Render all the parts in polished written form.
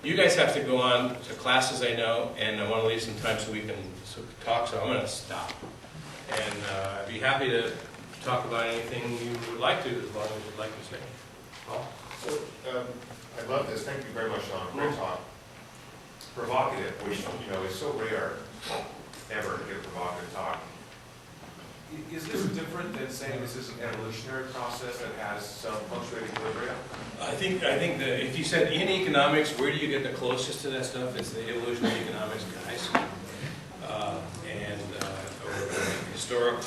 You guys have to go on to classes, I know, and I want to leave some time so we can talk, so I'm going to stop. And I'd be happy to talk about anything you would like to, as long as you'd like to say. Paul? So, I love this. Thank you very much, Sean. Great talk. Provocative, which, you know, is so rare ever to get a provocative talk. Is this different than saying this is an evolutionary process that has some fluctuating equilibrium? I think that if you said in economics, where do you get the closest to that stuff? It's the evolutionary economics guys, or historical,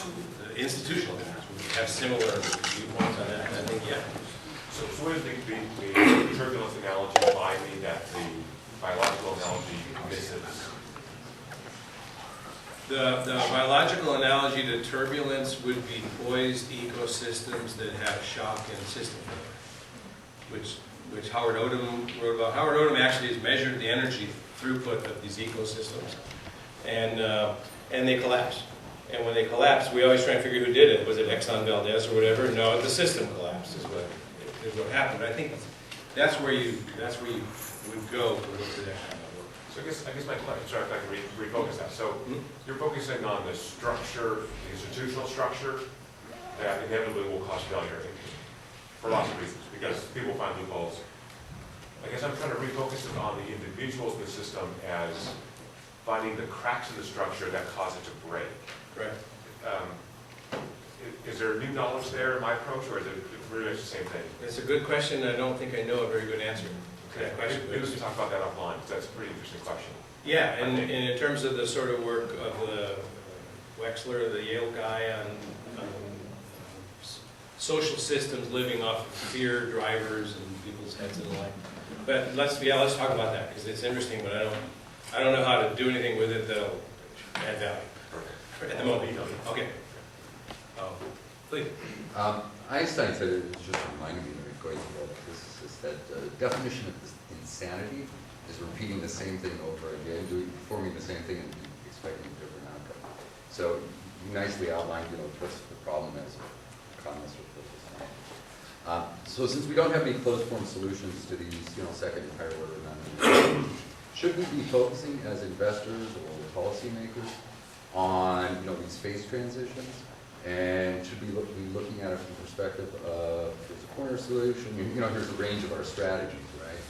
institutional guys. We have similar viewpoints on that. I think, yeah. So what is the turbulence analogy by me that the biological analogy misses? The biological analogy to turbulence would be poised ecosystems that have shock and system failure, which Howard Odum wrote about. Howard Odum actually has measured the energy throughput of these ecosystems, and they collapse. And when they collapse, we always try and figure who did it. Was it Exxon Valdez or whatever? No, the system collapsed is what happened. But I think that's where you would go to look at that. So I guess my question, sorry if I can refocus that. So you're focusing on the structure, the institutional structure, that inevitably will cause failure for lots of reasons, because people find loopholes. I guess I'm trying to refocus it on the individuals in the system as finding the cracks in the structure that cause it to break. Correct. Is there new knowledge there in my approach, or is it really much the same thing? It's a good question. I don't think I know a very good answer. Okay, maybe we can talk about that offline, because that's a pretty interesting question. Yeah, and in terms of the sort of work of the Wexler, the Yale guy, on social systems living off of fear drivers and people's heads and the like. But let's talk about that, because it's interesting, but I don't know how to do anything with it that'll add value at the moment. Okay. Please. Einstein said, it just reminded me of a great physicist, that definition of insanity is repeating the same thing over again, performing the same thing and expecting a different outcome. So you nicely outlined, what's the problem as economists or physicists. So since we don't have any closed form solutions to these, second and higher order non-linear, should we be focusing as investors or policymakers on, these phase transitions? And should we be looking at it from the perspective of, there's a corner solution, here's a range of our strategies, right?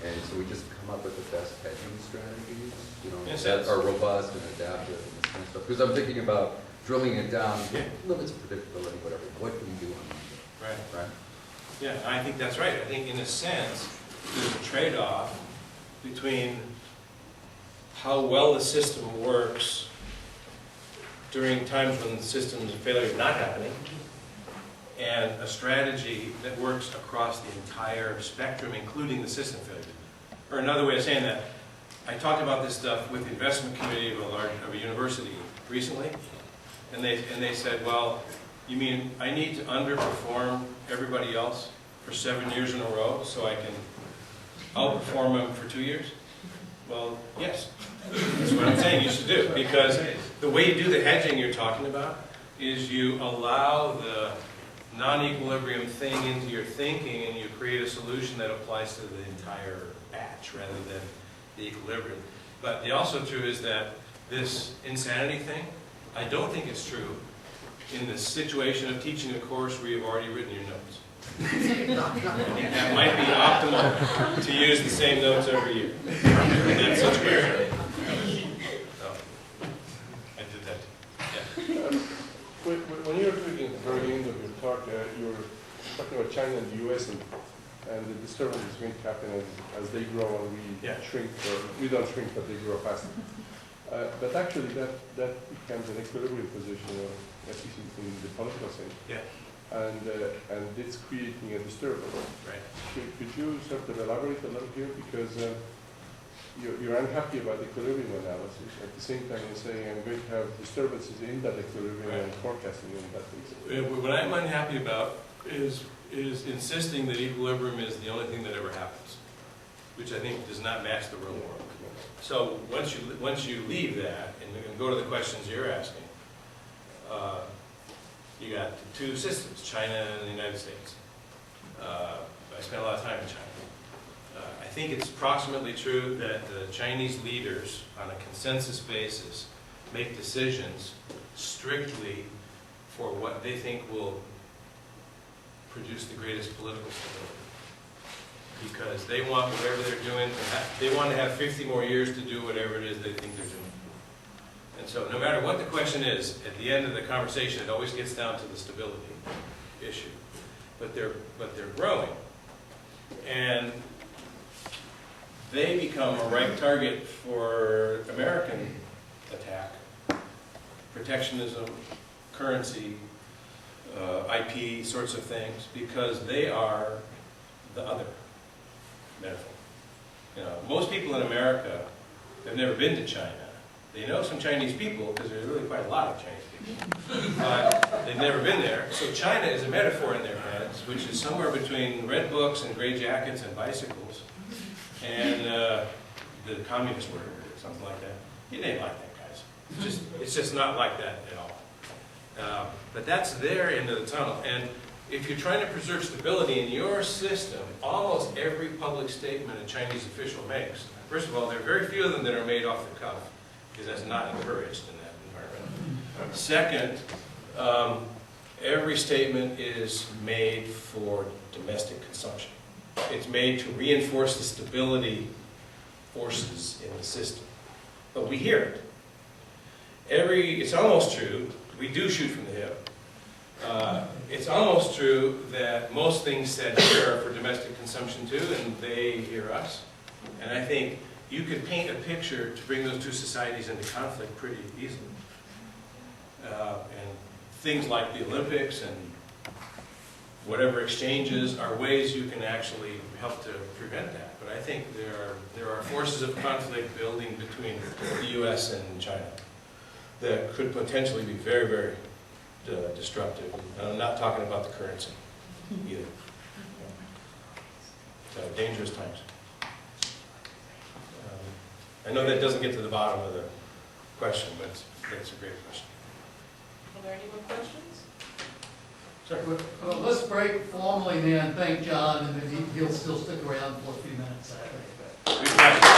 And so we just come up with the best hedging strategies, that are robust and adaptive and this kind of stuff. Because I'm thinking about drilling it down, limits of predictability, whatever. What can we do on that? Right? Yeah, I think that's right. I think in a sense, there's a trade-off between how well the system works during times when the system's failure is not happening, and a strategy that works across the entire spectrum, including the system failure. Or another way of saying that, I talked about this stuff with the investment committee of a university recently, and they said, well, you mean I need to underperform everybody else for 7 years in a row so I can outperform them for 2 years? Well, yes. That's what I'm saying you should do, because the way you do the hedging you're talking about is you allow the non-equilibrium thing into your thinking and you create a solution that applies to the entire batch rather than the equilibrium. But the also true is that this insanity thing, I don't think it's true in the situation of teaching a course where you've already written your notes. That might be optimal to use the same notes every year in that situation. So, I did that. Yeah. When you were talking at the very end of your talk, you were talking about China and the U.S. and the disturbance is going to happen as they grow and we shrink, or we don't shrink, but they grow faster. But actually, that becomes an equilibrium position, at least in the political sense. Yeah. And it's creating a disturbance. Right. Could you sort of elaborate a little here? Because you're unhappy about the equilibrium analysis. At the same time, you're saying I'm going to have disturbances in that equilibrium and forecasting in that basis. What I'm unhappy about is insisting that equilibrium is the only thing that ever happens, which I think does not match the real world. So once you leave that and go to the questions you're asking, you got two systems, China and the United States. I spent a lot of time in China. I think it's approximately true that the Chinese leaders, on a consensus basis, make decisions strictly for what they think will produce the greatest political stability. Because they want whatever they're doing, they want to have 50 more years to do whatever it is they think they're doing. And so no matter what the question is, at the end of the conversation, it always gets down to the stability issue. But they're growing. And they become a right target for American attack, protectionism, currency, IP sorts of things, because they are the other metaphor. You know, most people in America have never been to China. They know some Chinese people, because there's really quite a lot of Chinese people, but they've never been there. So China is a metaphor in their heads, which is somewhere between red books and gray jackets and bicycles, and the communist word, or something like that. It ain't like that, guys. It's just not like that at all. But that's their end of the tunnel. And if you're trying to preserve stability in your system, almost every public statement a Chinese official makes, first of all, there are very few of them that are made off the cuff, because that's not encouraged in that environment. Second, every statement is made for domestic consumption. It's made to reinforce the stability forces in the system. But we hear it. It's almost true, we do shoot from the hip. It's almost true that most things said here are for domestic consumption too, and they hear us. And I think you could paint a picture to bring those two societies into conflict pretty easily. And things like the Olympics and whatever exchanges are ways you can actually help to prevent that. But I think there are forces of conflict building between the U.S. and China that could potentially be very, very destructive. And I'm not talking about the currency either. So dangerous times. I know that doesn't get to the bottom of the question, but it's a great question. Are there any more questions? Sure. Well, let's break formally now and thank John, and then he'll still stick around for a few minutes, I think. Good question.